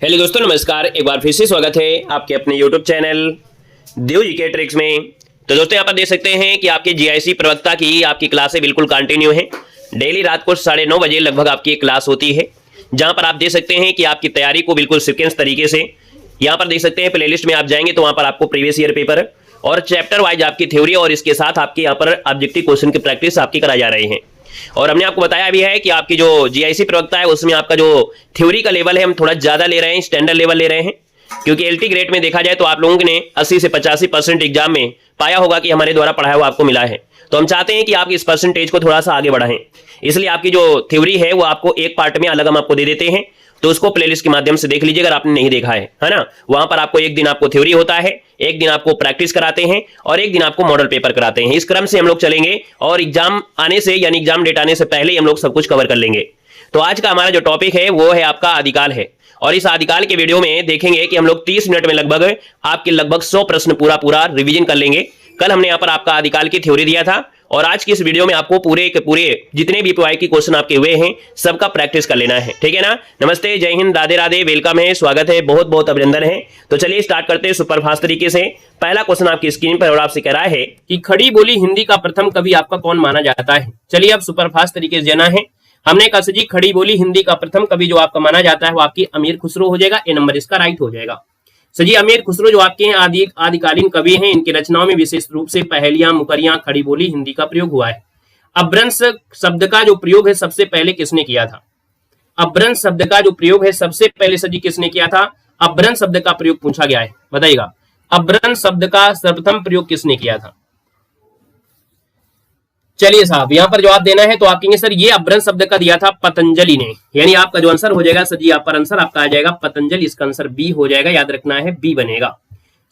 Hello दोस्तों, नमस्कार। एक बार फिर से स्वागत है आपके अपने YouTube चैनल देव जी के ट्रिक्स में। तो दोस्तों यहाँ पर देख सकते हैं कि आपकी जीआईसी प्रवक्ता की आपकी क्लासें बिल्कुल कंटिन्यू है। डेली रात को 9:30 बजे लगभग आपकी क्लास होती है, जहां पर आप देख सकते हैं कि आपकी तैयारी को बिल्कुल सीक्वेंस तरीके से यहाँ पर देख सकते हैं। प्लेलिस्ट में आप जाएंगे तो वहां पर आपको प्रीवियस ईयर पेपर और चैप्टर वाइज आपकी थ्योरी और इसके साथ आपके यहाँ पर ऑब्जेक्टिव क्वेश्चन की प्रैक्टिस आपकी कराई जा रही है। और हमने आपको बताया भी है कि आपकी जो जीआईसी प्रवक्ता है उसमें आपका जो थ्योरी का लेवल है हम थोड़ा ज्यादा ले रहे हैं, स्टैंडर्ड लेवल ले रहे हैं। क्योंकि एलटी ग्रेड में देखा जाए तो आप लोगों ने 80 से 85% एग्जाम में पाया होगा कि हमारे द्वारा पढ़ाया हुआ आपको मिला है। तो हम चाहते हैं कि आप इस परसेंटेज को थोड़ा सा आगे बढ़ाएं, इसलिए आपकी जो थ्योरी है वो आपको एक पार्ट में अलग हम आपको दे देते हैं। तो उसको प्लेलिस्ट के माध्यम से देख लीजिए अगर आपने नहीं देखा है ना। वहां पर आपको एक दिन आपको थ्योरी होता है, एक दिन आपको प्रैक्टिस कराते हैं और एक दिन आपको मॉडल पेपर कराते हैं। इस क्रम से हम लोग चलेंगे और एग्जाम आने से यानी एग्जाम डेट आने से पहले हम लोग सब कुछ कवर कर लेंगे। तो आज का हमारा जो टॉपिक है वो है आपका आदिकाल है। और इस आदिकाल के वीडियो में देखेंगे कि हम लोग 30 मिनट में लगभग आपके लगभग 100 प्रश्न पूरा रिवीजन कर लेंगे। कल हमने यहाँ पर आपका आदिकाल की थ्योरी दिया था और आज की इस वीडियो में आपको पूरे के पूरे जितने भी पीवाई की क्वेश्चन आपके हुए हैं सबका प्रैक्टिस कर लेना है, ठीक है ना। नमस्ते, जय हिंद, राधे राधे, वेलकम है, स्वागत है, बहुत बहुत अभिनंदन है। तो चलिए स्टार्ट करते हैं सुपरफास्ट तरीके से। पहला क्वेश्चन आपकी स्क्रीन पर और आपसे कह रहा है कि खड़ी बोली हिंदी का प्रथम कवि आपका कौन माना जाता है। चलिए अब सुपरफास्ट तरीके से जाना है। हमने कहा जी खड़ी बोली हिंदी का प्रथम कवि जो आपका माना जाता है वो आपकी अमीर खुसरो हो जाएगा। ए नंबर इसका राइट हो जाएगा। सजी अमीर खुसरो जो आपके हैं आदिकालीन कवि हैं, इनकी रचनाओं में विशेष रूप से पहेलियां, मुकरियां, खड़ी बोली हिंदी का प्रयोग हुआ है। अभ्रंश शब्द का जो प्रयोग है सबसे पहले किसने किया था। अभ्रंश शब्द का जो प्रयोग है सबसे पहले सजी किसने किया था। अभ्रंश शब्द का प्रयोग पूछा गया है, बताइएगा अभ्रंश शब्द का सर्वप्रथम प्रयोग किसने किया था। चलिए साहब यहाँ पर जवाब देना है तो आप कहेंगे सर ये अभ्रंश शब्द का दिया था पतंजलि ने, यानी आपका जो आंसर हो जाएगा सर जी यहाँ पर आंसर आपका आ जाएगा पतंजलि। इसका आंसर बी हो जाएगा, याद रखना है बी बनेगा।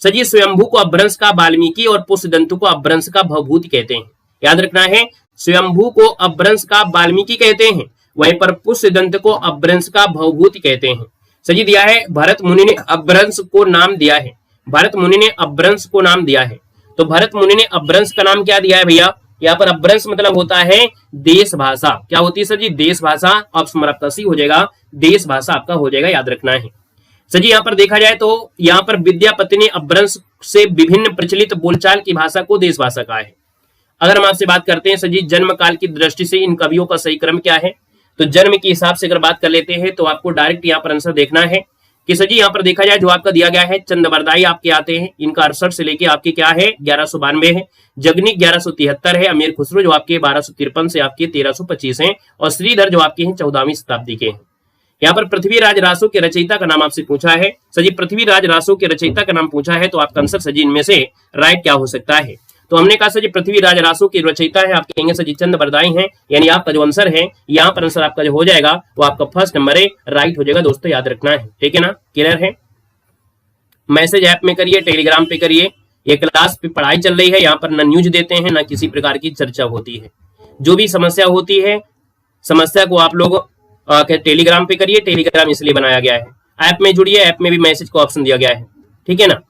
सर जी स्वयंभू को अभ्रंश का वाल्मीकि और पुष्पदंतु को अभ्रंश का भवभूति कहते हैं, याद रखना है। स्वयंभू को अभ्रंश का वाल्मीकि कहते हैं, वहीं पर पुष्पदंत को अभ्रंश का भवभूति कहते हैं। सर जी दिया है भरत मुनि ने अभ्रंश को नाम दिया है, भरत मुनि ने अभ्रंश को नाम दिया है। तो भरत मुनि ने अभ्रंश का नाम क्या दिया है भैया। यहाँ पर अभ्रंश मतलब होता है देश भाषा। क्या होती है सर जी, देश भाषा। ऑप्शन आपका सी हो जाएगा, देश भाषा आपका हो जाएगा, याद रखना है। सर जी यहाँ पर देखा जाए तो यहाँ पर विद्यापति ने अभ्रंश से विभिन्न प्रचलित बोलचाल की भाषा को देश भाषा कहा है। अगर हम आपसे बात करते हैं सर जी जन्म काल की दृष्टि से इन कवियों का सही क्रम क्या है, तो जन्म के हिसाब से अगर बात कर लेते हैं तो आपको डायरेक्ट यहाँ पर आंसर देखना है कि सर जी यहाँ पर देखा जाए जो आपका दिया गया है चंद्रबरदाई आपके आते हैं, इनका 68 से लेके आपके क्या है 1192 है। जगनी 1173 है। अमीर खुसरो जो आपके 1253 से आपके 1325 हैं और श्रीधर जो आपके हैं 14वीं शताब्दी के हैं। यहाँ पर पृथ्वीराज रासो के रचयिता का नाम आपसे पूछा है। सजी पृथ्वीराज रासो के रचयिता का नाम पूछा है तो आपका आंसर सजी इनमें से राइट क्या हो सकता है। तो हमने कहा सर जी पृथ्वीराज रासो की रचयिता है, आप कहेंगे सर जी चंद्रबरदाई हैं, यानी आपका जो आंसर है यहाँ पर आंसर आपका जो हो जाएगा वो आपका फर्स्ट नंबर है, राइट हो जाएगा। दोस्तों याद रखना है, ठीक है ना, क्लियर है। मैसेज ऐप में करिए, टेलीग्राम पे करिए। ये क्लास पे पढ़ाई चल रही है, यहाँ पर ना न्यूज देते हैं ना किसी प्रकार की चर्चा होती है। जो भी समस्या होती है समस्या को आप लोग टेलीग्राम पे करिए। टेलीग्राम इसलिए बनाया गया है, ऐप में जुड़िए, ऐप में भी मैसेज का ऑप्शन दिया गया है, ठीक है ना।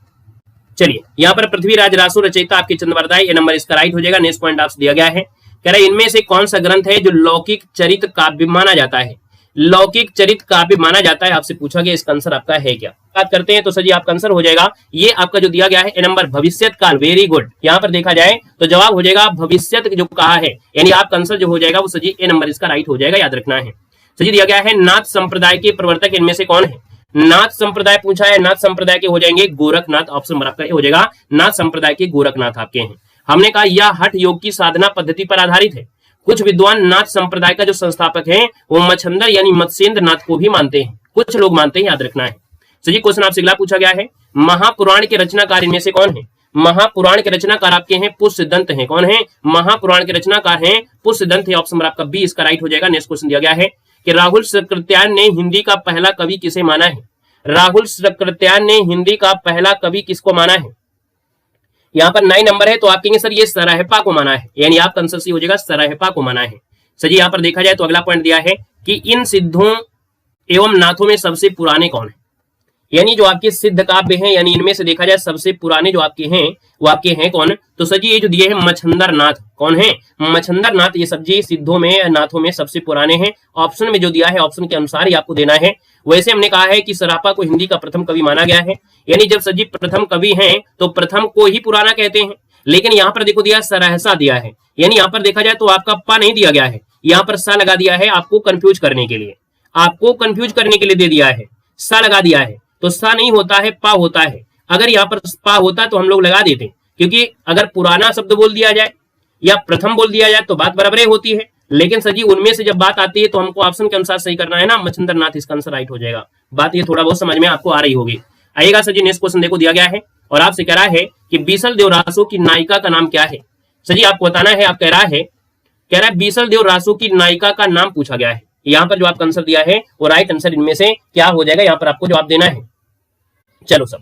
चलिए यहाँ पर पृथ्वीराज रासो रचयिता आपके चंद्रबरदाई, ये नंबर इसका राइट हो जाएगा। नेक्स्ट पॉइंट आपसे दिया गया है, कह रहे इनमें से कौन सा ग्रंथ है जो लौकिक चरित काव्य माना जाता है। लौकिक चरित काव्य माना जाता है, आपसे पूछा गया, इसका आंसर आपका है क्या। बात करते हैं तो सर जी आपका आंसर हो जाएगा ये आपका जो दिया गया है ए नंबर भविष्यत काल। Very good. यहाँ पर देखा जाए तो जवाब हो जाएगा भविष्यत जो कहा है, यानी आपका आंसर जो हो जाएगा वो सर जी ए नंबर इसका राइट हो जाएगा, याद रखना है। सर जी दिया गया है नाथ संप्रदाय के प्रवर्तक इनमें से कौन है। नाथ संप्रदाय पूछा है, नाथ संप्रदाय के हो जाएंगे गोरखनाथ। ऑप्शन आपका हो जाएगा नाथ संप्रदाय के गोरखनाथ आपके हैं। हमने कहा यह हठ योग की साधना पद्धति पर आधारित है। कुछ विद्वान नाथ संप्रदाय का जो संस्थापक है वो मच्छंदर यानी मत्स्येंद्र नाथ को भी मानते हैं, कुछ लोग मानते हैं, याद रखना है। सर जी क्वेश्चन आपसे अगला पूछा गया है महापुराण के रचनाकार इनमें से कौन है। महापुराण के रचनाकार आपके हैं पुष्पदंत हैं। कौन है, महापुराण के रचनाकार हैं पुष्पदंत है। ऑप्शन आपका बी इसका राइट हो जाएगा। नेक्स्ट क्वेश्चन दिया गया है कि राहुल सकृत्यायन ने हिंदी का पहला कवि किसे माना है। राहुल सकृत्यायन ने हिंदी का पहला कवि किसको माना है। यहाँ पर 9 नंबर है तो आप कहेंगे सर ये सराहपा को माना है, यानी आपका आंसर सी हो जाएगा सराहपा को माना है। सर जी यहाँ पर देखा जाए तो अगला पॉइंट दिया है कि इन सिद्धों एवं नाथों में सबसे पुराने कौन है। यानी जो आपके सिद्ध काव्य हैं, यानी इनमें से देखा जाए सबसे पुराने जो आपके हैं वाक्य हैं कौन, तो सर जी ये जो दिए हैं मच्छंदर नाथ, कौन है, मच्छंदर नाथ, ये सब जी सिद्धों में नाथों में सबसे पुराने हैं। ऑप्शन में जो दिया है ऑप्शन के अनुसार ही आपको देना है। वैसे हमने कहा है कि सरापा को हिंदी का प्रथम कवि माना गया है, यानी जब सर जी प्रथम कवि हैं तो प्रथम को ही पुराना कहते हैं। लेकिन यहाँ पर देखो दिया सरहसा दिया है, यानी यहाँ पर देखा जाए तो आपका पा नहीं दिया गया है, यहाँ पर सा लगा दिया है आपको कंफ्यूज करने के लिए, आपको कंफ्यूज करने के लिए दे दिया है, सा लगा दिया है। तो सा नहीं होता है, पा होता है। अगर यहाँ पर पा होता तो हम लोग लगा देते, क्योंकि अगर पुराना शब्द बोल दिया जाए या प्रथम बोल दिया जाए तो बात बराबर होती है। लेकिन सर जी उनमें से जब बात आती है तो हमको ऑप्शन के अनुसार सही करना है ना, मच्छिंद्र नाथ इसका आंसर राइट हो जाएगा। बात ये थोड़ा बहुत समझ में आपको आ रही होगी। आइएगा सर जी नेक्स्ट क्वेश्चन देखो दिया गया है और आपसे कह रहा है कि बीसल देव रासो की नायिका का नाम क्या है। सर जी आपको बताना है, आप कह रहा है बीसल देव रासो की नायिका का नाम पूछा गया है। यहाँ पर जो आपका आंसर दिया है वो राइट आंसर इनमें से क्या हो जाएगा, यहाँ पर आपको जवाब देना है। चलो सब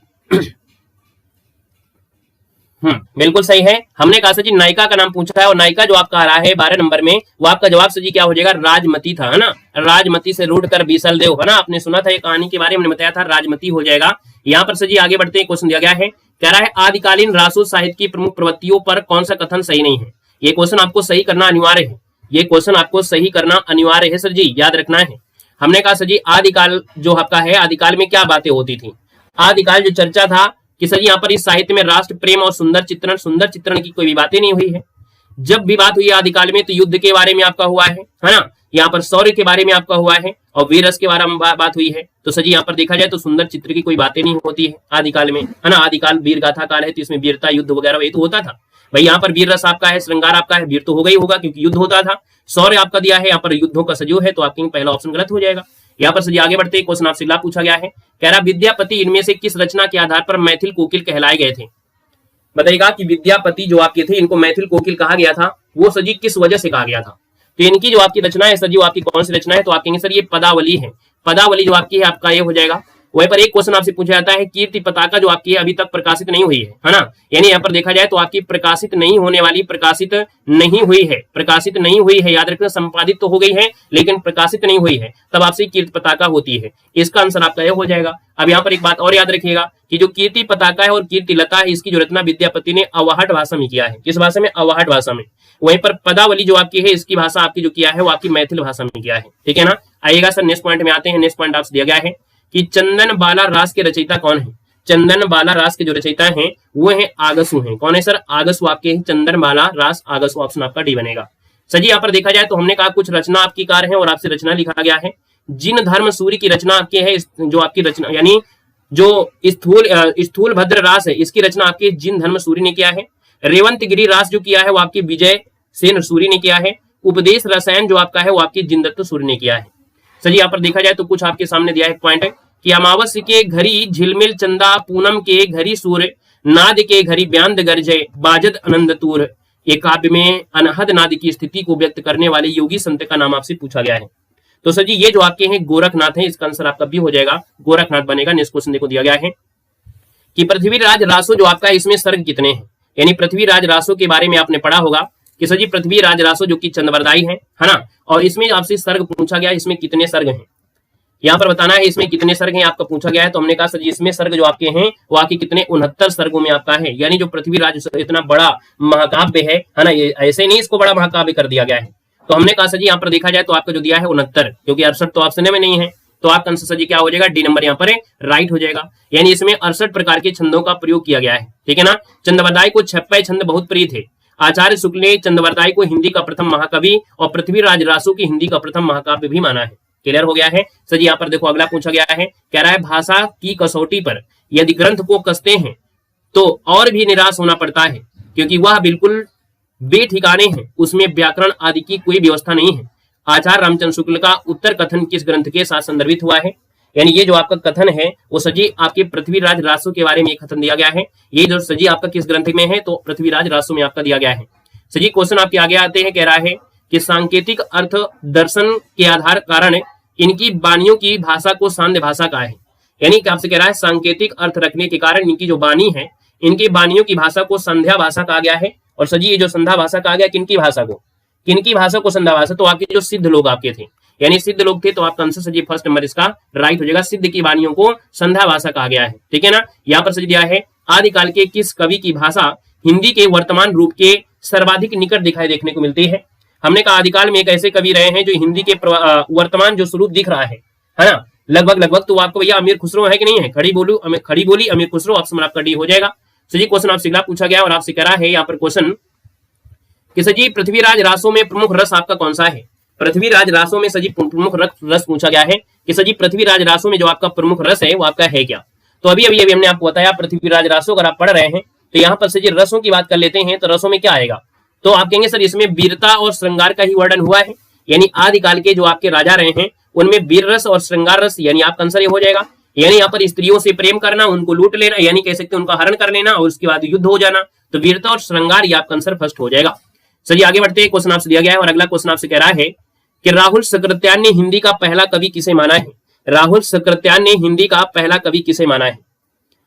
बिल्कुल सही है। हमने कहा सर जी नायिका का नाम पूछा है और नायिका जो आपका आ रहा है 12 नंबर में वो आपका जवाब सर जी क्या हो जाएगा, राजमती था, है ना। राजमती से रूढ़ कर बीसल देव, है ना, आपने सुना था, एक कहानी के बारे में बताया था, राजमती हो जाएगा। यहाँ पर सर जी आगे बढ़ते हैं, क्वेश्चन दिया गया है, कह रहा है आदिकालीन रासो साहित्य की प्रमुख प्रवृत्तियों पर कौन सा कथन सही नहीं है। ये क्वेश्चन आपको सही करना अनिवार्य है, ये क्वेश्चन आपको सही करना अनिवार्य है सर जी, याद रखना है। हमने कहा सर जी आदिकाल जो आपका है, आदिकाल में क्या बातें होती थी। आदिकाल जो चर्चा था कि सर यहाँ पर इस साहित्य में राष्ट्र प्रेम और सुंदर चित्रण की कोई भी बातें नहीं हुई है। जब भी बात हुई आदिकाल में तो युद्ध के बारे में आपका हुआ है ना, यहाँ पर शौर्य के बारे में आपका हुआ है और वीर रस के बारे में बात हुई है। तो सर जी यहाँ पर देखा जाए तो सुंदर चित्र की कोई बातें नहीं होती है आदिकाल में, है ना। आदिकाल वीर गाथा काल है तो इसमें वीरता युद्ध वगैरह ये तो होता था भाई। यहाँ पर वीर रस आपका है, श्रृंगार आपका है, वीर तो होगा ही होगा क्योंकि युद्ध होता था। शौर्य आपका दिया है, यहाँ पर युद्धों का सजो है, तो आपकी पहला ऑप्शन गलत हो जाएगा। यहाँ पर सर आगे बढ़ते क्वेश्चन आपसे अगला पूछा गया है, कह रहा विद्यापति इनमें से किस रचना के आधार पर मैथिल कोकिल कहलाए गए थे। बताइएगा कि विद्यापति जो आपके थे इनको मैथिल कोकिल कहा गया था, वो सर जी किस वजह से कहा गया था। तो इनकी जो आपकी रचना है सर जी वो आपकी कौन सी रचना है, तो आप कहेंगे सर ये पदावली है। पदावली जो आपकी है आपका ये हो जाएगा। वहीं पर एक क्वेश्चन आपसे पूछा जाता है कीर्ति पताका जो आपकी है अभी तक प्रकाशित नहीं हुई है ना, यानी यहाँ पर देखा जाए तो आपकी प्रकाशित नहीं होने वाली, प्रकाशित नहीं हुई है, याद रखना, संपादित तो हो गई है लेकिन प्रकाशित नहीं हुई है, तब आपसे कीर्ति पताका होती है। इसका आंसर आपका यह हो जाएगा। अब यहाँ पर एक बात और याद रखिएगा कि जो कीर्ति पताका है और कीर्ति लता है इसकी जो रचना विद्यापति ने अवाहट भाषा में किया है। किस भाषा में, अवाहट भाषा में। वहीं पर पदावली जो आपकी है इसकी भाषा आपकी जो किया है वो आपकी मैथिल भाषा में किया है, ठीक है ना। आइएगा सर नेक्स्ट पॉइंट में आते हैं। नेक्स्ट पॉइंट आपसे दिया गया है कि चंदन बाला रास के रचयिता कौन है। चंदन बाला रास के जो रचयिता हैं वो हैं आगसु हैं। कौन है सर, आगसु आपके हैं। चंदन बाला रास आगसु, ऑप्शन आपका डी बनेगा। सर जी यहाँ पर देखा जाए तो हमने कहा कुछ रचना आपकी कार है और आपसे रचना लिखा गया है। जिन धर्म सूर्य की रचना आपकी है, जो आपकी रचना यानी जो स्थूल भद्र रास है इसकी रचना आपकी जिन धर्म सूर्य ने किया है। रेवंत गिरी रास जो किया है वो आपकी विजय सेन सूर्य ने किया है। उपदेश रसायन जो आपका है वो आपकी जिनदत्त सूर्य ने किया है। सर जी यहाँ पर देखा जाए तो कुछ आपके सामने दिया है पॉइंट है कि अमावस्या के घड़ी झिलमिल चंदा, पूनम के घड़ी सूर्य, नाद के घड़ी ब्यांद गरजे, बाजद आनंद तूर। ये काव्य में अनहद नाद की स्थिति को व्यक्त करने वाले योगी संत का नाम आपसे पूछा गया है। तो सर जी ये जो आपके हैं गोरखनाथ है, इसका आंसर आपका भी हो जाएगा, गोरखनाथ बनेगा। नेक्स्ट क्वेश्चन देखो दिया गया है कि पृथ्वीराज रासो जो आपका इसमें सर्ग कितने हैं। यानी पृथ्वीराज रासो के बारे में आपने पढ़ा होगा कि सर जी पृथ्वीराज रासो जो कि चंद्रवरदायी है ना, और इसमें आपसे सर्ग पूछा गया, इसमें कितने सर्ग हैं यहाँ पर बताना है। इसमें कितने सर्ग हैं आपका पूछा गया है। तो हमने कहा सर जी इसमें सर्ग जो आपके हैं वो आपके कितने 69 सर्गों में आपका है। यानी जो पृथ्वीराज इतना बड़ा महाकाव्य है ना, ये ऐसे नहीं इसको बड़ा महाकाव्य कर दिया गया है। तो हमने कहा सर जी यहाँ पर देखा जाए तो आपका जो दिया है 69, क्योंकि 68 तो ऑप्शन में नहीं है, तो आपका आंसर सर जी क्या हो जाएगा, डी नंबर यहाँ पर राइट हो जाएगा। यानी इसमें 68 प्रकार के छंदों का प्रयोग किया गया है, ठीक है ना। चंद्रवरदायी को 56 छंद बहुत प्रिय थे। आचार्य शुक्ल ने चंद्रवरदायी को हिंदी का प्रथम महाकवि और पृथ्वीराज रासो की हिंदी का प्रथम महाकाव्य भी माना है। क्लियर हो गया है सर जी। यहाँ पर देखो अगला पूछा गया है, कह रहा है भाषा की कसौटी पर यदि ग्रंथ को कसते हैं तो और भी निराश होना पड़ता है, क्योंकि वह बिल्कुल बेठिकाने हैं, उसमें व्याकरण आदि की कोई व्यवस्था नहीं है। आचार्य रामचंद्र शुक्ल का उत्तर कथन किस ग्रंथ के साथ संदर्भित हुआ है। यानी ये जो आपका कथन है वो सजी आपके पृथ्वीराज रासो के बारे में एक कथन दिया गया है। ये जो सजी आपका किस ग्रंथ में है, तो पृथ्वीराज रासो में आपका दिया गया है। सजी क्वेश्चन आपके आगे आते हैं, कह रहा है कि सांकेतिक अर्थ दर्शन के आधार कारण इनकी वाणियों की भाषा को सांध्य भाषा कहा है। यानी कि आपसे कह रहा है सांकेतिक अर्थ रखने के कारण इनकी जो वाणी है, इनकी वाणियों की भाषा को संध्या भाषा कहा गया है। और सजी ये जो संध्या भाषा कहा गया किनकी भाषा को, किनकी भाषा को संध्या भाषा, तो आपके जो सिद्ध लोग आपके थे यानी सिद्ध लोग थे, तो आपका आंसर सर जी फर्स्ट नंबर इसका राइट हो जाएगा। सिद्ध की वाणियों को संध्या भाषा कहा गया है, ठीक है ना। यहाँ पर सर जी दिया है आदिकाल के किस कवि की भाषा हिंदी के वर्तमान रूप के सर्वाधिक निकट दिखाई देखने को मिलती है। हमने कहा आदिकाल में एक ऐसे कवि रहे हैं जो हिंदी के वर्तमान जो स्वरूप दिख रहा है ना, लगभग। तो आपको भैया अमीर खुसरो है कि नहीं है, खड़ी बोली अमीर खुसरो, ऑप्शन आपका डी हो जाएगा। सर जी क्वेश्चन आपसे अगला पूछा गया और आपसे कह रहा है यहाँ पर क्वेश्चन कि सर जी पृथ्वीराज रासों में प्रमुख रस आपका कौन सा है। पृथ्वीराज रासों में सर जी प्रमुख रस पूछा गया है कि सर जी पृथ्वीराज रासों में जो आपका प्रमुख रस है वो आपका है क्या। तो अभी हमने आपको बताया पृथ्वीराज रासों, अगर आप पढ़ रहे हैं तो यहाँ पर सर जी रसों की बात कर लेते हैं, तो रसों में क्या आएगा, तो आप कहेंगे सर इसमें वीरता और श्रृंगार का ही वर्णन हुआ है, यानी आदिकाल के जो आपके राजा रहे हैं उनमें वीर रस और श्रृंगार रस, यानी आपका आंसर ये हो जाएगा। यानी यहाँ पर स्त्रियों से प्रेम करना, उनको लूट लेना, यानी कह सकते हैं उनका हरण कर लेना और उसके बाद युद्ध हो जाना, तो वीरता और श्रृंगार ये आपका आंसर फर्स्ट हो जाएगा। सर आगे बढ़ते हैं, क्वेश्चन आपसे दिया गया है और अगला क्वेश्चन आपसे कह रहा है कि राहुल सकृत्यान ने हिंदी का पहला कवि किसे माना है। राहुल सकृत्यान ने हिंदी का पहला कवि किसे माना है।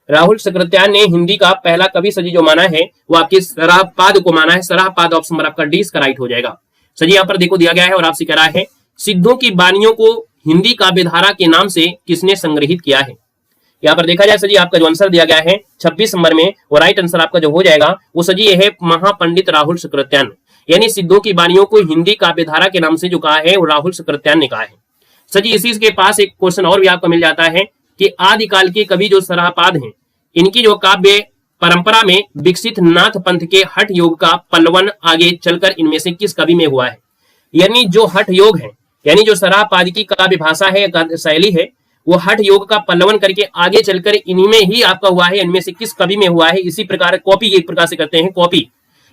राहुल सकृत्यान ने हिंदी का पहला कवि सजी जो माना है वो आपके सराहपाद को माना है। सराहपाद ऑप्शन नंबर आपका डी इसका राइट हो जाएगा। सजी यहाँ पर देखो दिया गया है और आपसे कह रहा है सिद्धों की वाणियों को हिंदी काव्यधारा के नाम से किसने संग्रहित किया है। यहाँ पर देखा जाए सजी आपका जो आंसर दिया गया है 26 नंबर में, वो राइट आंसर आपका जो हो जाएगा वो सजी ये है महापंडित राहुल सकृत्यान, यानी सिद्धों की वाणियों को हिंदी काव्यधारा के नाम से जो कहा है वो राहुल सकृत्यान ने कहा है। सजी इसी के पास एक क्वेश्चन और भी आपको मिल जाता है कि आदिकाल के कवि जो सराहपाद हैं इनकी जो काव्य परंपरा में विकसित नाथ पंथ के हठ योग का पल्लवन आगे चलकर इनमें से किस कवि में हुआ है। यानी जो हठ योग है, यानी जो सराहपाद की काव्य भाषा है, शैली है, वो हठ योग का पल्लवन करके आगे चलकर इनमें ही आपका हुआ है, इनमें से किस कवि में हुआ है। इसी प्रकार कॉपी एक प्रकार से करते हैं, कॉपी,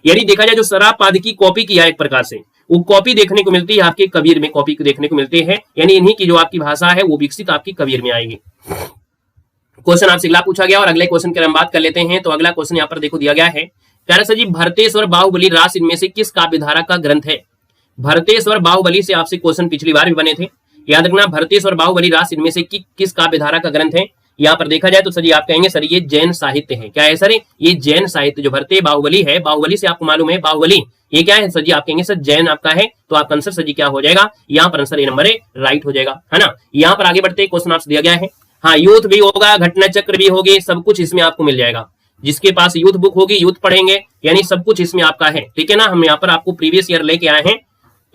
यानी देखा जाए जो सराहपाद की कॉपी किया एक प्रकार से, वो कॉपी देखने को मिलती है आपके कबीर में, कॉपी देखने को मिलती है, यानी इन्हीं की जो आपकी भाषा है वो विकसित आपकी कबीर में आएगी। क्वेश्चन आपसे अगला पूछा गया और अगले क्वेश्चन की हम बात कर लेते हैं। तो अगला क्वेश्चन यहाँ पर देखो दिया गया है, प्यारा सर जी भरतेश्वर बाहुबली रास इनमें से किस काव्यधारा का ग्रंथ है। भरतेश्वर बाहुबली से आपसे क्वेश्चन पिछली बार भी बने थे, याद रखना भरतेश्वर बाहुबली रास इनमें से किस काव्यधारा का ग्रंथ है। यहाँ पर देखा जाए तो सर जी आप कहेंगे सर ये जैन साहित्य है। क्या है सर, ये जैन साहित्य जो भरते बाहुबली है, बाहुबली से आपको मालूम है बाहुबली ये क्या है सर जी, आप कहेंगे सर जैन आपका है, तो आपका आंसर सर जी क्या हो जाएगा, यहाँ पर आंसर ए नंबर राइट हो जाएगा, है ना। यहाँ पर आगे बढ़ते क्वेश्चन आपसे दिया गया है, हाँ यूथ भी होगा, घटना चक्र भी होगी, सब कुछ इसमें आपको मिल जाएगा। जिसके पास यूथ बुक होगी यूथ पढ़ेंगे, यानी सब कुछ इसमें आपका है, ठीक है ना। हम यहाँ पर आपको प्रीवियस ईयर लेके आए हैं,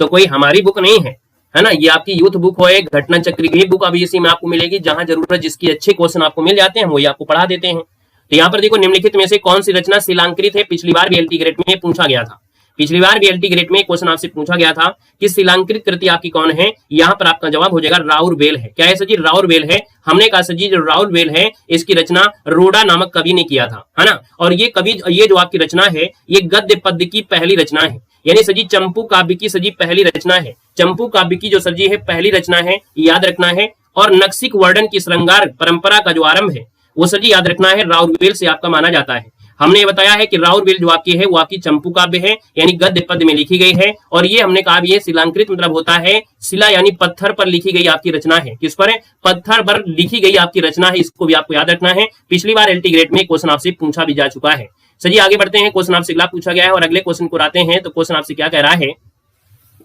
तो कोई हमारी बुक नहीं है ना, ये आपकी यूथ बुक हो, एक घटना चक्र की बुक अभी इसी में आपको मिलेगी, जहां जरूरत जिसकी अच्छे क्वेश्चन आपको मिल जाते हैं वही आपको पढ़ा देते हैं। तो यहाँ पर देखो निम्नलिखित में से कौन सी रचना शिलांकृत है। पिछली बार भी एलटी ग्रेड में पूछा गया था, पिछली बार भी एलटी ग्रेड में क्वेश्चन आपसे पूछा गया था कि शिलांकृत कृति आपकी कौन है। यहाँ पर आपका जवाब हो जाएगा राउरवेल है। क्या है सर जी, राउरवेल है। हमने कहा सर जी जो राउरवेल है इसकी रचना रोडा नामक कवि ने किया था, है ना। और ये कवि, ये जो आपकी रचना है ये गद्य पद्य की पहली रचना है, यानी सर जी चंपू काव्य की सर जी पहली रचना है। चंपू काव्य की जो सर जी है पहली रचना है, याद रखना है। और नक्सिक वर्णन की श्रृंगार परंपरा का जो आरंभ है वो सर जी याद रखना है राउरवेल से आपका माना जाता है। हमने ये बताया है कि राउरवेल जो आपकी है वो आपकी चंपू काव्य है, यानी गद्य पद्य में लिखी गई है। और ये हमने कहा ये शिलांकृत मतलब होता है शिला, यानी पत्थर पर लिखी गई आपकी रचना है। किस पर है, पत्थर पर लिखी गई आपकी रचना है, इसको भी आपको याद रखना है। पिछली बार एलटी ग्रेड में क्वेश्चन आपसे पूछा भी जा चुका है। चलिए आगे बढ़ते हैं, क्वेश्चन आपसे अगला पूछा गया है और अगले क्वेश्चन को आते हैं। तो क्वेश्चन आपसे क्या कह रहा है,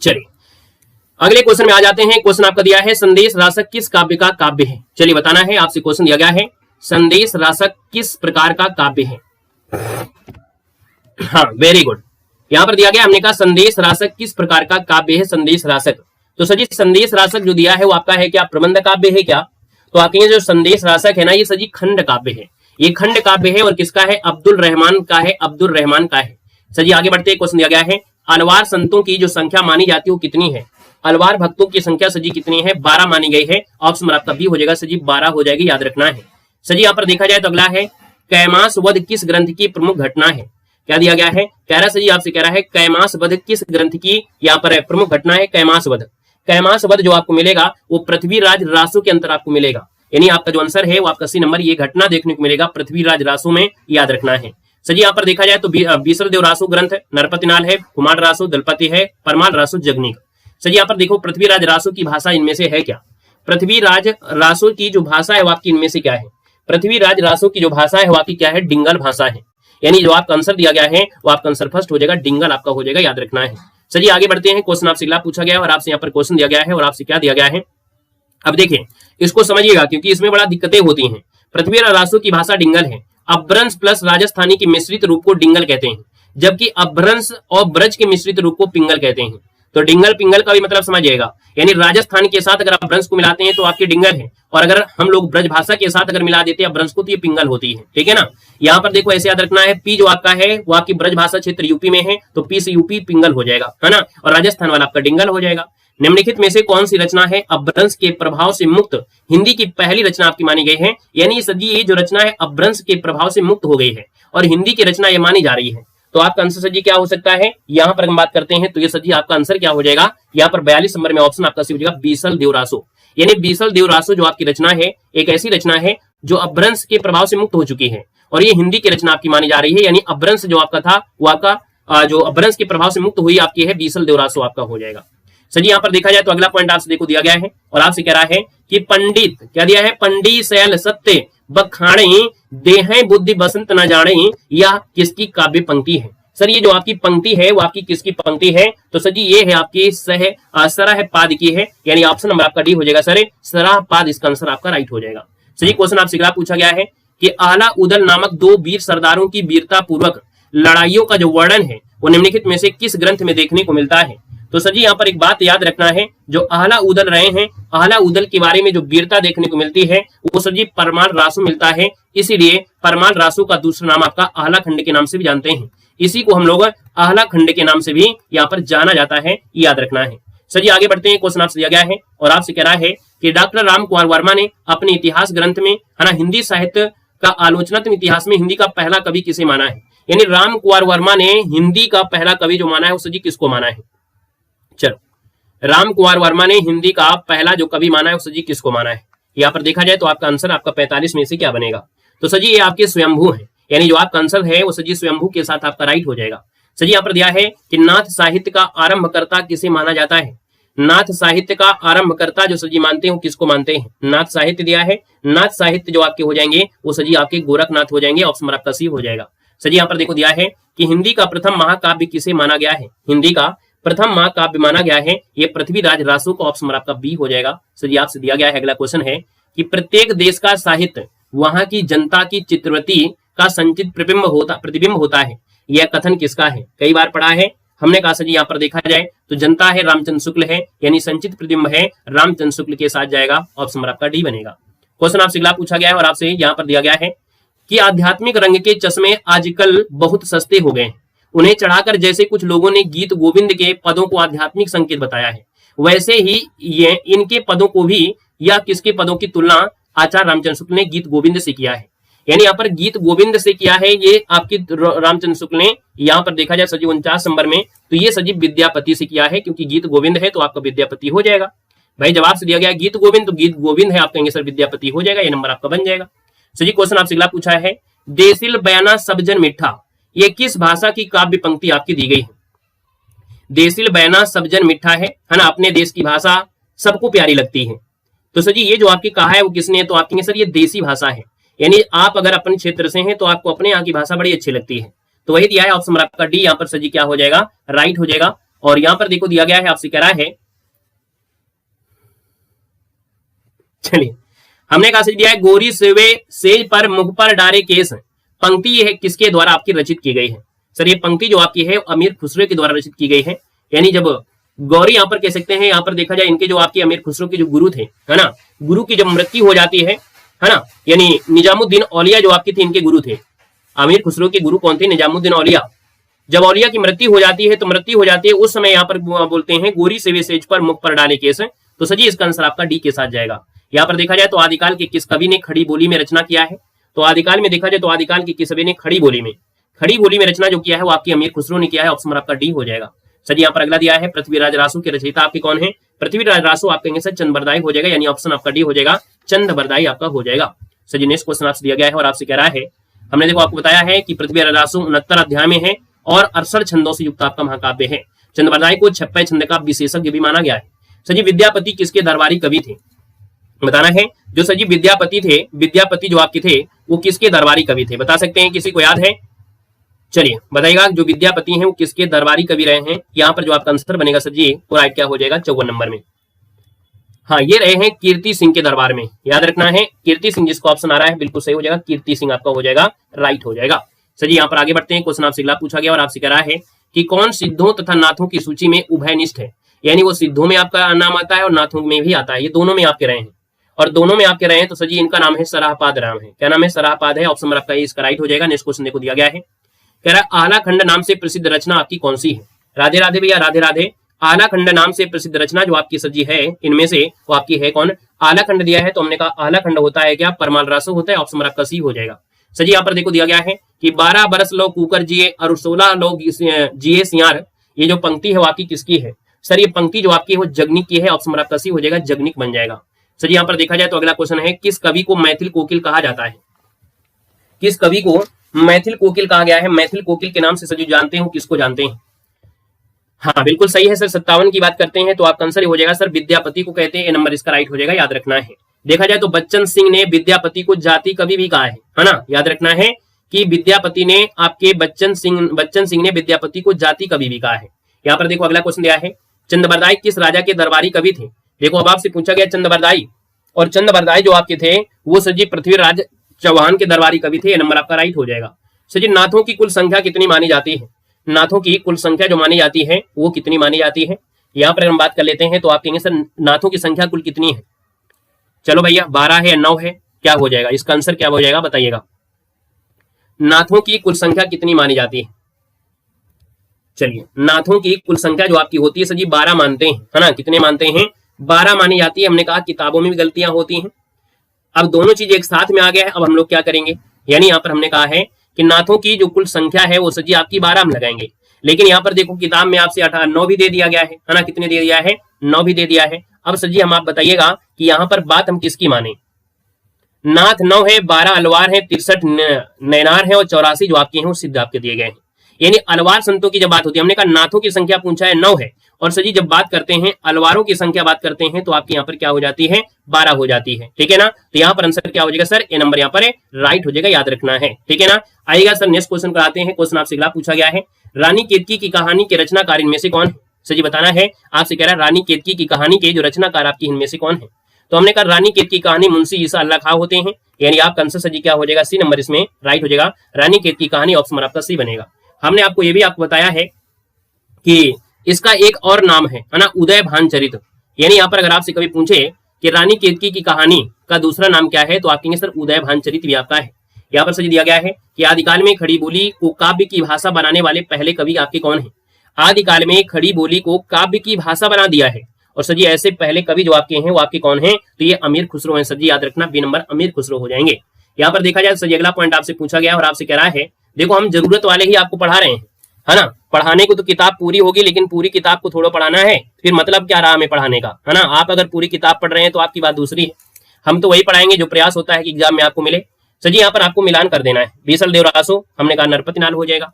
चलिए अगले क्वेश्चन में आ जाते हैं। क्वेश्चन आपका दिया है संदेश रासक किस काव्य का काव्य है। चलिए बताना है, आपसे क्वेश्चन दिया गया है संदेश रासक किस प्रकार का काव्य है। हाँ वेरी गुड, यहाँ पर दिया गया हमने कहा संदेश रासक किस प्रकार का काव्य है। संदेश रासक, तो सर जी संदेश रासक जो दिया है वो आपका है क्या प्रबंध काव्य है क्या। तो आप कहेंगे जो संदेश रासक है ना ये सर जी खंड काव्य है, ये खंड काव्य है। और किसका है, अब्दुल रहमान का है, अब्दुल रहमान का है। सर जी आगे बढ़ते क्वेश्चन दिया गया है अलवार संतों की जो संख्या मानी जाती है वो कितनी है। अलवार भक्तों की संख्या सर जी कितनी है, 12 मानी गई है। ऑप्शन आपका बी हो जाएगा सर जी 12 हो जाएगी, याद रखना है। सर जी यहाँ पर देखा जाए तो अगला है कैमास वध किस ग्रंथ की प्रमुख घटना है। क्या दिया गया है, कह रहा सर जी आपसे कह रहा है कैमास वध किस ग्रंथ की यहाँ पर प्रमुख घटना है। कैमास वध, कैमास वध जो आपको मिलेगा वो पृथ्वीराज रासो के अंतर आपको मिलेगा, यानी आपका जो आंसर है वो आपका सी नंबर, ये घटना देखने को मिलेगा पृथ्वीराज रासो में, याद रखना है। सर जी यहाँ पर देखा जाए तो बीसर देव रासो ग्रंथ है, नरपतिनाल है, कुमार रासो, दलपति है, परमाल रासो, जगनीक। सर जी यहाँ पर देखो पृथ्वीराज रासो की भाषा इनमें से है क्या। पृथ्वीराज रासो की जो भाषा है वो आपकी इनमें से क्या है। पृथ्वीराज रासो की जो भाषा है वो आपकी क्या है, डिंगल भाषा है। यानी जो आपका आंसर दिया गया है वो आपका आंसर फर्स्ट हो जाएगा, डिंगल आपका हो जाएगा, याद रखना है। सर जी आगे बढ़ते हैं, क्वेश्चन आपसे अगला पूछा गया है और आपसे यहाँ पर क्वेश्चन दिया गया है और आपसे क्या दिया गया है, अब देखिए इसको समझिएगा क्योंकि इसमें बड़ा दिक्कतें होती हैं। पृथ्वी और रासु की भाषा डिंगल है। अभ्रंश प्लस राजस्थानी के मिश्रित रूप को डिंगल कहते हैं, जबकि अभ्रंश और ब्रज के मिश्रित रूप को पिंगल कहते हैं। तो डिंगल पिंगल का भी मतलब समझिएगा, यानी राजस्थान के साथ अगर आप ब्रंश को मिलाते हैं तो आपकी डिंगल है, और अगर हम लोग ब्रज भाषा के साथ अगर मिला देते हैं ब्रंश को तो ये पिंगल होती है। ठीक है ना, यहाँ पर देखो ऐसे याद रखना है, पी जो आपका है वो आपकी ब्रज भाषा क्षेत्र यूपी में है, तो पी से यूपी पिंगल हो जाएगा, है ना, और राजस्थान वाला आपका डिंगल हो जाएगा। निम्नलिखित में से कौन सी रचना है अपभ्रंश के प्रभाव से मुक्त हिंदी की पहली रचना आपकी मानी गई है? यानी सर जी ये जो रचना है अपभ्रंश के प्रभाव से मुक्त हो गई है और हिंदी की रचना ये मानी जा रही है। तो आपका आंसर सर जी क्या हो सकता है, यहाँ पर हम बात करते हैं तो ये सर जी आपका आंसर क्या हो जाएगा, यहाँ पर 42 नंबर में ऑप्शन आपका सी हो जाएगा बीसल देवरासो। यानी बीसल देवरासो जो आपकी रचना है एक ऐसी रचना है जो अपभ्रंश के प्रभाव से मुक्त हो चुकी है और ये हिंदी की रचना आपकी मानी जा रही है। यानी अपभ्रंश जो आपका था वो आपका जो अपभ्रंश के प्रभाव से मुक्त हुई आपकी है बीसल देवरासो आपका हो जाएगा। सर जी यहाँ पर देखा जाए तो अगला पॉइंट आपसे देखो दिया गया है और आपसे कह रहा है कि पंडित क्या दिया है, पंडित शैल सत्य बखाणे देह बुद्धि बसंत न जाने, यह किसकी काव्य पंक्ति है? सर ये जो आपकी पंक्ति है वो आपकी किसकी पंक्ति है? तो सर जी ये है आपकी सरहपाद की है, यानी ऑप्शन नंबर आपका डी हो जाएगा सर, सरहपाद इसका आंसर आपका राइट हो जाएगा। सर जी क्वेश्चन आपसे अगला पूछा गया है कि आला उदल नामक दो वीर सरदारों की वीरता पूर्वक लड़ाइयों का जो वर्णन है वो निम्नलिखित में से किस ग्रंथ में देखने को मिलता है? तो सर जी यहाँ पर एक बात याद रखना है, जो आला उदल रहे हैं आला उदल के बारे में जो वीरता देखने को मिलती है वो सर जी परमाल रासु मिलता है, इसीलिए परमाल रासु का दूसरा नाम आपका आहला खंड के नाम से भी जानते हैं। इसी को हम लोग आहला खंड के नाम से भी यहाँ पर जाना जाता है, याद रखना है। सर जी आगे बढ़ते हैं, क्वेश्चन आपसे दिया गया है और आपसे कह रहा है कि डॉक्टर राम कुमार वर्मा ने अपने इतिहास ग्रंथ में है ना हिंदी साहित्य का आलोचनात्मक इतिहास में हिंदी का पहला कवि किसे माना है? यानी राम कुमार वर्मा ने हिंदी का पहला कवि जो माना है उस जी किसको माना है? चलो राम कुमार वर्मा ने हिंदी का पहला जो कवि माना है उस जी किसको माना है? यहाँ पर देखा जाए तो आपका आंसर आपका 45 में से क्या बनेगा? तो सर जी ये आपके स्वयंभू है, यानी जो आपका आंसर है वो सर जी स्वयंभू के साथ आपका राइट हो जाएगा। सर जी यहाँ पर दिया है कि नाथ साहित्य का आरंभकर्ता किसे माना जाता है? नाथ साहित्य का आरंभकर्ता जो सर जी मानते हैं किसको मानते हैं? नाथ साहित्य दिया है, नाथ साहित्य जो आपके हो जाएंगे वो सर जी आपके गोरखनाथ हो जाएंगे, ऑप्शन आपका सी हो जाएगा। सर जी यहाँ पर देखो दिया है कि हिंदी का प्रथम महाकाव्य किसे माना गया है? हिंदी का प्रथम महाकाव्य माना गया है ये पृथ्वीराज रासो का, ऑप्शन आपका बी हो जाएगा। सर जी आपसे दिया गया है अगला क्वेश्चन है कि प्रत्येक देश का साहित्य वहां की जनता की चित्रवृत्ति का संचित प्रतिबिंब होता है, यह कथन किसका है? कई बार पढ़ा है हमने कहा सर जी यहाँ पर देखा जाए तो जनता है रामचंद्र शुक्ल है, यानी संचित प्रतिबिंब है रामचंद्र शुक्ल के साथ जाएगा, ऑप्शन आपका डी बनेगा। क्वेश्चन आपसे अगला पूछा गया है और आपसे यहाँ पर दिया गया है कि आध्यात्मिक रंग के चश्मे आजकल बहुत सस्ते हो गए हैं, उन्हें चढ़ाकर जैसे कुछ लोगों ने गीत गोविंद के पदों को आध्यात्मिक संकेत बताया है, वैसे ही ये इनके पदों को भी या किसके पदों की तुलना आचार्य रामचंद्र शुक्ल ने गीत गोविंद से किया है? यानी यहाँ पर गीत गोविंद से किया है ये आपकी रामचंद्र शुक्ल ने, यहाँ पर देखा जाए सजीव 49 नंबर में तो ये सजीव विद्यापति से किया है, क्योंकि गीत गोविंद है तो आपका विद्यापति हो जाएगा। भाई जवाब से दिया गया गीत गोविंद तो गीत गोविंद है, आप कहेंगे सर विद्यापति हो जाएगा, ये नंबर आपका बन जाएगा। सजी क्वेश्चन आपसे अगला पूछा है देसिल बयाना सबजन मिठा, ये किस भाषा की काव्य पंक्ति आपकी दी गई है? देसिल बयाना सबजन मिठा है ना, अपने देश की भाषा सबको प्यारी लगती है। तो सर जी ये जो आपकी कहा है वो किसने? तो आप कहेंगे सर ये देसी भाषा है, यानी आप अगर अपने क्षेत्र से हैं तो आपको अपने यहाँ की भाषा बड़ी अच्छी लगती है, तो वही दिया है ऑप्शन आपका डी, यहाँ पर सर जी क्या हो जाएगा? राइट हो जाएगा। और यहाँ पर देखो दिया गया है आपसे कह रहा है, चलिए हमने कहा दिया है गोरी सेवे सेज पर मुख पर डारे केस, पंक्ति ये है किसके द्वारा आपकी रचित की गई है? सर ये पंक्ति जो आपकी है अमीर खुसरो के द्वारा रचित की गई है, यानी जब गौरी यहाँ पर कह सकते हैं, यहाँ पर देखा जाए इनके जो आपके अमीर खुसरो के जो गुरु थे है ना, गुरु की जब मृत्यु हो जाती है ना, यानी निजामुद्दीन औलिया जो आपकी थी इनके गुरु थे, अमीर खुसरो के गुरु कौन थे? निजामुद्दीन औलिया। जब औलिया की मृत्यु हो जाती है तो मृत्यु हो जाती है उस समय यहाँ पर बोलते हैं गोरी सेवे सेज पर मुख पर डाले केस, तो सर जी इसका आंसर आपका डी के साथ जाएगा। यहाँ पर देखा जाए तो आदिकाल के किस कवि ने खड़ी बोली में रचना किया है? तो आदिकाल में देखा जाए तो आदिकाल के किस कवि ने खड़ी बोली में रचना जो किया है वो आपकी अमीर खुसरो ने किया है, ऑप्शन आपका डी हो जाएगा। सर यहाँ पर अगला दिया है पृथ्वीराज रासो के रचयिता आपके कौन है? पृथ्वीराज रासो आप कहेंगे सर चंद्रबरदाई हो जाएगा, यानी ऑप्शन आपका डी हो जाएगा, चंद्रबरदाई आपका हो जाएगा। सर जी नेक्स्ट क्वेश्चन आपसे दिया गया है और आपसे कह रहा है, हमने देखो आपको बताया है कि पृथ्वीराज रासो 69 अध्याय में है और 68 छंदों से युक्त आपका महाकाव्य है। चंद्रबरदाई को 56 छंद का विशेषज्ञ भी माना गया है। सर जी विद्यापति किसके दरबारी कवि थे? बताना है। जो सर जी विद्यापति थे, विद्यापति जो आपके थे वो किसके दरबारी कवि थे? बता सकते हैं, किसी को याद है? चलिए बताइएगा जो विद्यापति हैं वो किसके दरबारी कवि रहे हैं। यहाँ पर जो आपका आंसर बनेगा सर जी वो राइट क्या हो जाएगा 54 नंबर में। हाँ ये रहे हैं कीर्ति सिंह के दरबार में, याद रखना है कीर्ति सिंह जिसको ऑप्शन आ रहा है बिल्कुल सही हो जाएगा, कीर्ति सिंह आपका हो जाएगा राइट हो जाएगा। सर जी यहाँ पर आगे बढ़ते हैं, क्वेश्चन आपसे अगला पूछा गया और आपसे कह रहा है कि कौन सिद्धों तथा नाथों की सूची में उभयनिष्ठ है, यानी वो सिद्धों में आपका नाम आता है और नाथों में भी आता है, ये दोनों में आपके रहे हैं और दोनों में आपके रहे हैं तो सर जी इनका नाम है सराहपाद राम है। क्या नाम है? सराहपाद है, ऑप्शन नंबर आपका इसका राइट हो जाएगा। नेक्स्ट क्वेश्चन देखो दिया गया है, कह रहा है आला खंड नाम से प्रसिद्ध रचना आपकी कौन सी है। राधे राधे भैया राधे राधे। आला खंड नाम से प्रसिद्ध रचना जो आपकी सजी है इनमें से वो आपकी है कौन? आला खंड दिया है तो हमने कहा आला खंड होता है क्या? परमाल रासो होता है, ऑप्शन नंबर आपका सी हो जाएगा। सजी यहाँ पर देखो दिया गया है कि 12 बरस लोग कुकर जिए और 16 लोग जिए सियार, ये जो पंक्ति है वो आपकी किसकी है? सर ये पंक्ति जो आपकी है वो जगनिक की है, ऑप्शन नंबर आपका सी हो जाएगा, जगनिक बन जाएगा। सर यहाँ पर देखा जाए तो अगला क्वेश्चन है किस कवि को मैथिल कोकिल कहा जाता है? किस कवि को मैथिल कोकिल कहा गया है? मैथिल कोकिल के नाम से सजी जानते हो, किसको जानते हैं? हाँ बिल्कुल सही है सर, 57 की बात करते हैं तो आपका आंसर हो जाएगा सर विद्यापति को कहते हैं, ये नंबर इसका राइट हो जाएगा, याद रखना है। देखा जाए तो बच्चन सिंह ने विद्यापति को जाति कवि भी कहा है ना, याद रखना है कि विद्यापति ने आपके बच्चन सिंह ने विद्यापति को जाति कवि भी कहा है। यहाँ पर देखो अगला क्वेश्चन दिया है चंद्रबरदाई किस राजा के दरबारी कवि थे? देखो अब आपसे पूछा गया चंद्रबरदाई, और चंद्रबरदाई जो आपके थे वो सर जी पृथ्वीराज चौहान के दरबारी कवि थे, नंबर आपका राइट हो जाएगा। सर जी नाथों की कुल संख्या कितनी मानी जाती है? नाथों की कुल संख्या जो मानी जाती है वो कितनी मानी जाती है? यहाँ पर हम बात कर लेते हैं तो आप कहेंगे सर नाथों की संख्या कुल कितनी है? चलो भैया 12 है या 9 है, क्या हो जाएगा? इसका आंसर क्या हो जाएगा बताइएगा। नाथों की कुल संख्या कितनी मानी जाती है? चलिए नाथों की कुल संख्या जो आपकी होती है सर जी 12 मानते हैं, है ना, कितने मानते हैं? 12 मानी जाती है। हमने कहा किताबों में भी गलतियां होती हैं, अब दोनों चीज एक साथ में आ गया है, अब हम लोग क्या करेंगे, यानी यहाँ पर हमने कहा है कि नाथों की जो कुल संख्या है वो सर जी आपकी 12 हम लगाएंगे, लेकिन यहाँ पर देखो किताब में आपसे 9 भी दे दिया गया है ना, कितने दे दिया है? 9 भी दे दिया है। अब सर जी हम आप बताइएगा कि यहाँ पर बात हम किसकी माने? नाथ 9 है, 12 अलवार है, 63 नैनार है और 84 जो आपके हैं वो सिद्ध आपके दिए गए हैं। यानी अलवार संतों की जब बात होती है, हमने कहा नाथों की संख्या पूछा है 9 है, और सर जी जब बात करते हैं अलवारों की संख्या बात करते हैं तो आपके यहाँ पर क्या हो जाती है? 12 हो जाती है, ठीक है ना। तो यहाँ पर आंसर क्या हो जाएगा सर? ए नंबर यहाँ पर राइट हो जाएगा, याद रखना है, ठीक है ना। आइएगा सर नेक्स्ट क्वेश्चन कराते हैं। क्वेश्चन आपसे अगला पूछा गया है रानी केतकी की कहानी के रचनाकार इनमें से कौन है? सर जी बताना है, आपसे कह रहा है रानी केतकी की कहानी के जो रचनाकार आपकी इनमें से कौन है? तो हमने कहा रानी केतकी की कहानी मुंशी ईसा अल्लाह खां होते हैं, यानी आपका आंसर सर जी क्या हो जाएगा? सी नंबर इसमें राइट हो जाएगा, रानी केतकी की कहानी, ऑप्शन आपका सी बनेगा। हमने आपको ये भी आपको बताया है कि इसका एक और नाम है ना, उदय भानचरित, यानी यहाँ पर अगर आपसे कभी पूछे कि रानी केतकी की कहानी का दूसरा नाम क्या है तो आप कहेंगे सर उदय भानचरित भी आपका है। यहाँ पर सर दिया गया है कि आदिकाल में खड़ी बोली को काव्य की भाषा बनाने वाले पहले कवि आपके कौन है? आदिकाल में खड़ी बोली को काव्य की भाषा बना दिया है, और सर जी ऐसे पहले कवि जो आपके हैं वो आपके कौन है? तो ये अमीर खुसरो हैं सर जी, याद रखना, बी नंबर अमीर खुसरो हो जाएंगे। यहाँ पर देखा जाए सर अगला पॉइंट आपसे पूछा गया और आपसे कह रहा है देखो हम जरूरत वाले ही आपको पढ़ा रहे हैं, है ना। पढ़ाने को तो किताब पूरी होगी, लेकिन पूरी किताब को थोड़ा पढ़ाना है, फिर मतलब क्या रहा हमें पढ़ाने का, है ना। आप अगर पूरी किताब पढ़ रहे हैं तो आपकी बात दूसरी है, हम तो वही पढ़ाएंगे जो प्रयास होता है कि एग्जाम में आपको मिले। सर जी यहाँ पर आपको मिलान कर देना है, बीसल देवरासो हमने कहा नरपति नाल हो जाएगा।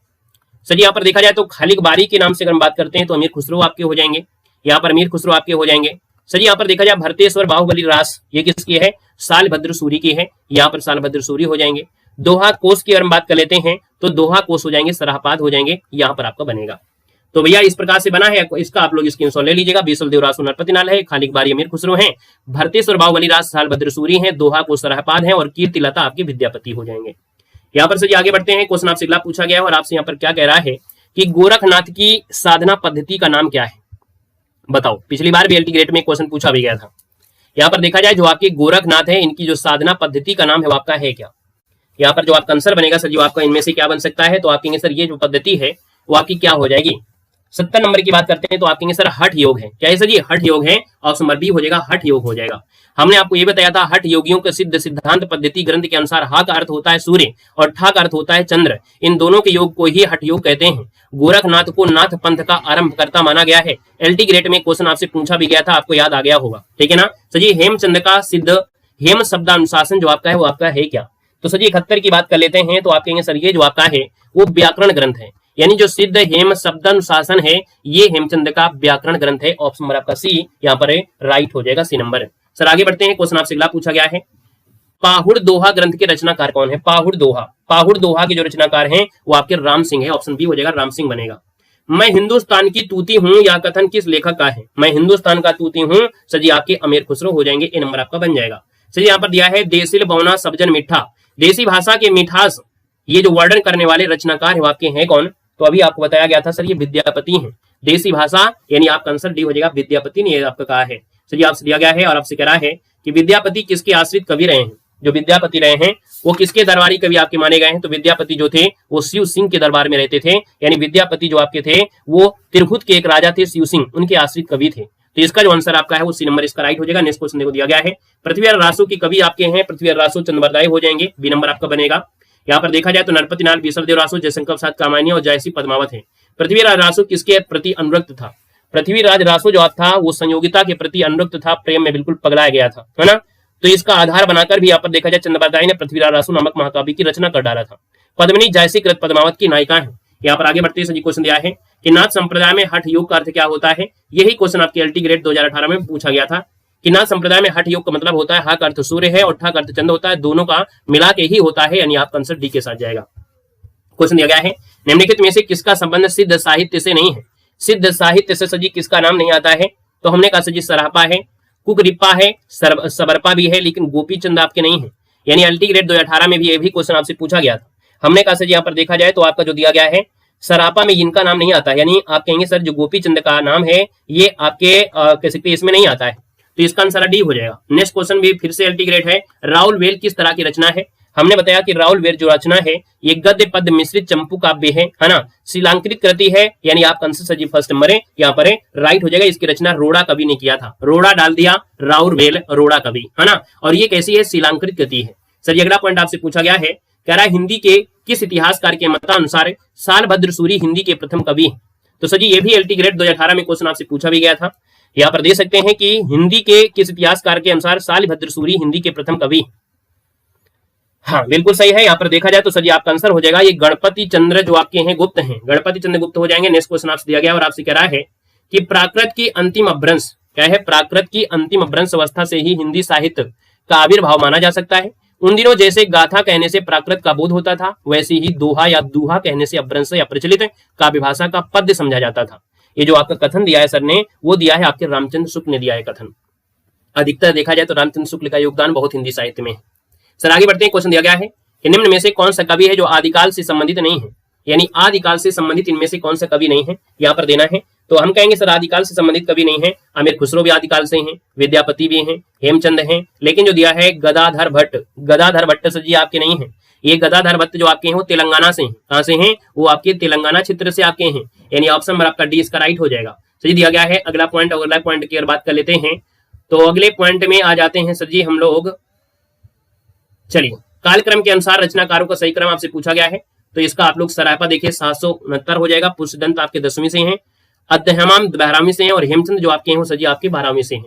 सर जी यहाँ पर देखा जाए तो खालिक बारी के नाम से अगर हम बात करते हैं तो अमीर खुसरो आपके हो जाएंगे, यहाँ पर अमीर खुसरो आपके हो जाएंगे। सर जी यहाँ पर देखा जाए भरतेश्वर बाहुबली रास, ये किसकी है? सालभद्र सूरी की है, यहाँ पर सालभद्र सूरी हो जाएंगे। दोहा कोष की अगर हम बात कर लेते हैं तो दोहा कोष हो जाएंगे, सराहपाद हो जाएंगे, यहाँ पर आपका बनेगा। तो भैया इस प्रकार से बना है, इसका आप लोग स्क्रीनशॉट ले लीजिएगा। बीसल देवरासो नरपति नाल है, खालिक बारी अमीर खुसरो है, भरतेश्वर बाहुबली रास सालभद्र सूरी है, दोहा कोष सराहपाद है और कीर्ति लता आपके विद्यापति हो जाएंगे। यहाँ पर सर आगे बढ़ते हैं। क्वेश्चन आपसे अगला पूछा गया है और आपसे यहाँ पर क्या कह रहा है कि गोरखनाथ की साधना पद्धति का नाम क्या है? बताओ, पिछली बार भी एलटी ग्रेड में क्वेश्चन पूछा भी गया था। यहाँ पर देखा जाए जो आपके गोरखनाथ है इनकी जो साधना पद्धति का नाम है वो आपका है क्या? यहाँ पर जो आपका आंसर बनेगा सर जो आपका इनमें से क्या बन सकता है तो आप कहेंगे सर ये जो पद्धति है वो आपकी क्या हो जाएगी? 70 नंबर की बात करते हैं तो आप कहेंगे सर हठ योग है। क्या है सर? ये हठ योग है, ऑप्शन नंबर बी हो जाएगा, हठ योग हो जाएगा। हमने आपको ये बताया था हठ योगियों के सिद्ध सिद्धांत पद्धति ग्रंथ के अनुसार हा का अर्थ होता है सूर्य और ठा का अर्थ होता है चंद्र, इन दोनों के योग को ही हठ योग कहते हैं। गोरखनाथ को नाथ पंथ का आरंभकर्ता माना गया है। एलटी ग्रेड में क्वेश्चन आपसे पूछा भी गया था, आपको याद आ गया होगा, ठीक है ना। सर जी हेमचंद का सिद्ध हेम शब्दानुशासन जो आपका है वो आपका है क्या? तो सर जी 71 की बात कर लेते हैं तो आप कहेंगे सर ये जो आपका है वो व्याकरण ग्रंथ है, यानी जो सिद्ध हेम शब्दानुशासन है ये हेमचंद का व्याकरण ग्रंथ है, ऑप्शन नंबर आपका सी यहाँ पर राइट हो जाएगा, सी नंबर। सर आगे बढ़ते हैं। क्वेश्चन आपसे अगला पूछा गया है पाहुड़ दोहा ग्रंथ के रचनाकार कौन है? पाहुड़ दोहा के जो रचनाकार हैं वो आपके राम सिंह है। ऑप्शन बी हो जाएगा, राम सिंह बनेगा। मैं हिंदुस्तान की तूती हूं, यह कथन किस लेखक का है? मैं हिंदुस्तान का तूती हूं, सर आपके अमीर खुसरो हो जाएंगे। ए नंबर आपका बन जाएगा। सर यहाँ पर दिया है देसिल बौना सब्जन मीठा, देसी भाषा के मिठास ये जो वर्णन करने वाले रचनाकार है वो आपके हैं कौन? तो अभी आपको बताया गया था सर ये विद्यापति हैं। देसी भाषा यानी आपका आंसर डी हो जाएगा, विद्यापति ने आपका कहा है। सर आपसे दिया गया है और आपसे कह रहा है कि विद्यापति किसके आश्रित कवि रहे हैं? जो विद्यापति रहे हैं वो किसके दरबारी कवि आपके माने गए हैं? तो विद्यापति जो थे वो शिव सिंह के दरबार में रहते थे, यानी विद्यापति जो आपके थे वो तिरहुत के एक राजा थे शिव सिंह, उनके आश्रित कवि थे। तो इसका जो आंसर आपका है वो सी नंबर इसका राइट हो जाएगा। नेक्स्ट क्वेश्चन देखो दिया गया है पृथ्वीराज रासो की कवि आपके हैं, पृथ्वीराज रासो चंद्रबरदाई हो जाएंगे, बी नंबर आपका बनेगा। यहाँ पर देखा जाए तो नरपति नाल, बीसलदेव रासो, जयशंकर प्रसाद कामायनी और जयसी पद्मावत है। पृथ्वीराज रासो किसके प्रति अनुरक्त था? पृथ्वीराज रासो जो था वो संयोगिता के प्रति अनुरक्त था, प्रेम में बिल्कुल पगलाया गया था, है ना। तो इसका आधार बनाकर भी यहाँ पर देखा जाए चंद्रबरदाई ने पृथ्वीराज रासो नामक महाकाव्य की रचना कर डाला था। पद्मिनी जयसी कृत पद्मावत की नायिका है। यहाँ पर आगे बढ़ते ही क्वेश्चन दिया है कि नाथ संप्रदाय में हठ योग का अर्थ क्या होता है? यही क्वेश्चन आपके एलटी ग्रेड 2018 में पूछा गया था कि नाथ संप्रदाय में हठ योग का मतलब होता है हा का अर्थ सूर्य है और ठा का अर्थ चंद्र होता है, दोनों का मिला के ही होता है, यानी आपका आंसर डी के साथ जाएगा। क्वेश्चन दिया गया है निम्नलिखित में से किसका संबंध सिद्ध साहित्य से नहीं है? सिद्ध साहित्य से सजी किसका नाम नहीं आता है? तो हमने कहा सजी सरापा है, कुकरिप्पा है, सबरपा भी है, लेकिन गोपीचंद आपके नहीं है। यानी एलटी ग्रेड 2018 में भी ये भी क्वेश्चन आपसे पूछा गया था। हमने कहा सर यहाँ पर देखा जाए तो आपका जो दिया गया है सरापा में इनका नाम नहीं आता है, यानी आप कहेंगे सर जो गोपीचंद का नाम है ये आपके कह सकते इसमें नहीं आता है, तो इसका आंसर डी हो जाएगा। नेक्स्ट क्वेश्चन भी फिर से एलटी ग्रेड है, राउल वेल किस तरह की रचना है? हमने बताया कि राउल वेल जो रचना है ये गद्य पद्य मिश्रित चंपू काव्य है ना, शिलांकृत कृति है, यानी आपका आंसर सर जी फर्स्ट नंबर है यहाँ पर है, राइट हो जाएगा। इसकी रचना रोड़ा कवि ने किया था, रोड़ा डाल दिया, राउल वेल रोड़ा कवि, है ना। और ये कैसी है? शिलांकृत कृति है। सर अगला पॉइंट आपसे पूछा गया है, कह रहा है हिंदी के किस इतिहासकार के मतानुसार सालभद्र सूरी हिंदी के प्रथम कवि हैं? तो सर जी ये भी एलटी ग्रेड 2018 में क्वेश्चन आपसे पूछा भी गया था। यहाँ पर दे सकते हैं कि हिंदी के किस इतिहासकार के अनुसार सालभद्र सूरी हिंदी के प्रथम कवि? हाँ बिल्कुल सही है। यहाँ पर देखा जाए तो सर जी आपका आंसर हो जाएगा ये गणपति चंद्र जो आपके हैं गुप्त हैं, गणपति चंद्र गुप्त हो जाएंगे। नेक्स्ट क्वेश्चन आपसे दिया गया और आपसे कह रहा है कि प्राकृत की अंतिम अभ्रंश क्या है? प्राकृत की अंतिम अभ्रंश अवस्था से ही हिंदी साहित्य का आविर्भाव माना जा सकता है। उन दिनों जैसे गाथा कहने से प्राकृत का बोध होता था, वैसे ही दोहा या दूहा कहने से अभ्रंश या प्रचलित काव्य भाषा का पद्य समझा जाता था। ये जो आपका कथन दिया है सर ने वो दिया है आपके रामचंद्र शुक्ल ने दिया है कथन। अधिकतर देखा जाए तो रामचंद्र शुक्ल का योगदान बहुत हिंदी साहित्य में है। सर आगे बढ़ते हैं, क्वेश्चन दिया गया है कि निम्न में से कौन सा कवि है जो आदिकाल से संबंधित नहीं है? यानी आदिकाल से संबंधित इनमें से कौन सा कवि नहीं है यहाँ पर देना है। तो हम कहेंगे सर आदिकाल से संबंधित कवि नहीं है, अमीर खुसरो भी आदिकाल से हैं, विद्यापति भी हैं, हेमचंद हैं, लेकिन जो दिया है गदाधर भट्ट, गदाधर भट्ट सर जी आपके नहीं है। ये गदाधर भट्ट जो आपके हैं वो तेलंगाना से हैं। कहाँ से हैं? वो आपके तेलंगाना क्षेत्र से आपके हैं, यानी ऑप्शन नंबर आपका डी इसका राइट हो जाएगा। सर जी दिया गया है अगला पॉइंट, अगला पॉइंट की अगर बात कर लेते हैं तो अगले पॉइंट में आ जाते हैं सर जी हम लोग। चलिए कालक्रम के अनुसार रचनाकारों का सही क्रम आपसे पूछा गया है, तो इसका आप लोग सरापा देखिए 769 हो जाएगा, पुष्पदंत आपके 10वीं से हैं, अद्यहमाम 12वीं से हैं और हेमचंद जो आपके हैं वो सजी आपके 12वीं से हैं।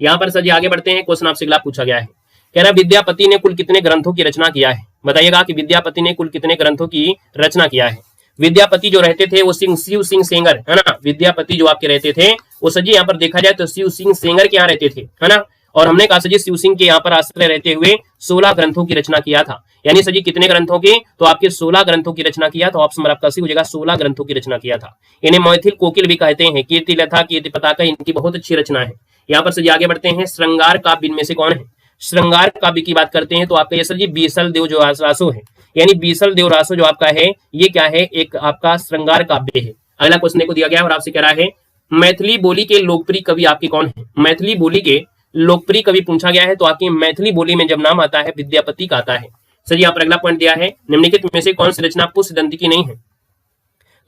यहाँ पर सजी आगे बढ़ते हैं, क्वेश्चन आपसे अगला पूछा गया है, कह रहा विद्यापति ने कुल कितने ग्रंथों की रचना किया है? बताइएगा कि विद्यापति ने कुल कितने ग्रंथों की रचना किया है। विद्यापति जो रहते थे वो शिव सिंह सेंगर, है ना। विद्यापति जो आपके रहते थे वो सजी यहाँ पर देखा जाए तो शिव सिंह सेंगर के यहाँ रहते थे, है ना। और हमने कहा सजी शिव सिंह के यहाँ पर आश्रय रहते हुए 16 ग्रंथों की रचना किया था। यानी सजी कितने ग्रंथों की? तो आपके 16 ग्रंथों की रचना किया, तो ऑप्शन आपका सी हो जाएगा, 16 ग्रंथों की रचना किया था। इन्हें मैथिल कोकिल भी कहते हैं, कीर्ति लता कीर्ति पताका इनकी बहुत अच्छी रचना है। यहाँ पर सजी आगे बढ़ते हैं, श्रृंगार काव्य इनमें से कौन है? श्रृंगार काव्य की बात करते हैं तो आपका ये सर जी बीसल देव जो रासो है, यानी बीसल देव रासो जो आपका है ये क्या है? एक आपका श्रृंगार काव्य है। अगला क्वेश्चन को दिया गया और आपसे कह रहा है मैथिली बोली के लोकप्रिय कवि आपके कौन है? मैथिली बोली के लोकप्रिय कवि पूछा गया है, तो आपकी मैथिली बोली में जब नाम आता है विद्यापति का आता है। सर यहाँ पर अगला पॉइंट दिया है, निम्नलिखित में से कौन सी रचना पुष्पदंत की नहीं है?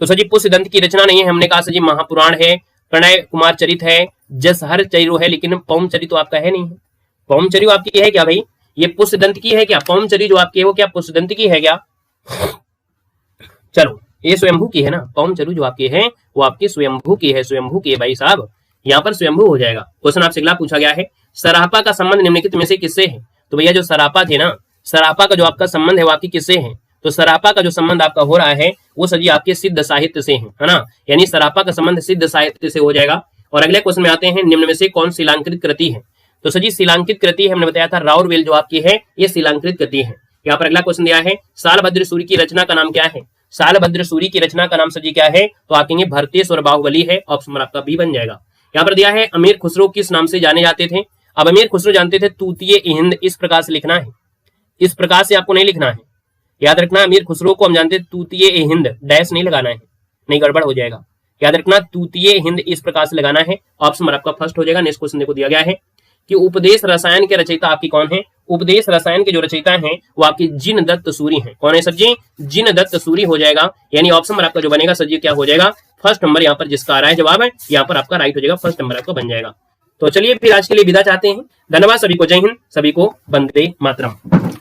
तो सर जी पुष्पदंत की रचना नहीं है। हमने कहा सर जी महापुराण है, प्रणय कुमार चरित है, जसहर चरित है, लेकिन पौमचरित तो आपका है नहीं है। पौमचरित आपकी है क्या भाई? ये पुष्पदंत की है क्या? पौमचरित जो आपकी है वो क्या पुष्पदंत की है क्या? चलो ये स्वयंभू की है ना, पौमचरित जो आपकी है वो आपकी स्वयंभू की है, स्वयंभू की है भाई साहब, यहाँ पर स्वयंभू हो जाएगा। क्वेश्चन आपसे अगला पूछा गया है, सरापा का संबंध निम्नलिखित में से किससे है? तो भैया जो सरापा थे ना, सरापा का जो आपका संबंध है वो आपकी किससे है? तो सरापा का जो संबंध आपका हो रहा है वो सजी आपके सिद्ध साहित्य से है ना, यानी सरापा का संबंध सिद्ध साहित्य से हो जाएगा। और अगले क्वेश्चन में आते हैं, निम्न में से कौन शिलांकृत कृति है? तो सर जी शिलांकित कृति हमने बताया था राउरवेल जो आपकी है ये शिलांकित कृति है। यहाँ पर अगला क्वेश्चन दिया है सालभद्र सूरी की रचना का नाम क्या है। सालभद्र सूरी की रचना का नाम सर जी क्या है, तो आप कहेंगे भरतेश और बाहुबली है। ऑप्शन नंबर आपका बी बन जाएगा। यहाँ पर दिया है अमीर खुसरो किस नाम से जाने जाते थे। अब अमीर खुसरो जानते थे तूतीय हिंद, इस प्रकार से लिखना है, इस प्रकार से आपको नहीं लिखना है, याद रखना। अमीर खुसरो को हम जानते हैं तूतीय हिंद, डैश नहीं लगाना है, नहीं गड़बड़ हो जाएगा। याद रखना तूतीय हिंद इस प्रकार से लगाना है। ऑप्शन नंबर आपका फर्स्ट हो जाएगा। नेक्स्ट क्वेश्चन देखो दिया गया है कि उपदेश रसायन के रचयिता आपकी कौन है। उपदेश रसायन के जो रचयिता हैं वो आपकी जिनदत्त सूरी हैं। कौन है सर जी, जिनदत्त सूरी हो जाएगा। यानी ऑप्शन नंबर आपका जो बनेगा सर जी क्या हो जाएगा, फर्स्ट नंबर यहाँ पर जिसका आ रहा है जवाब है यहाँ पर आपका राइट हो जाएगा, फर्स्ट नंबर आपका बन जाएगा। तो चलिए फिर आज के लिए विदा चाहते हैं। धन्यवाद सभी को, जय हिंद, सभी को वंदे मातरम।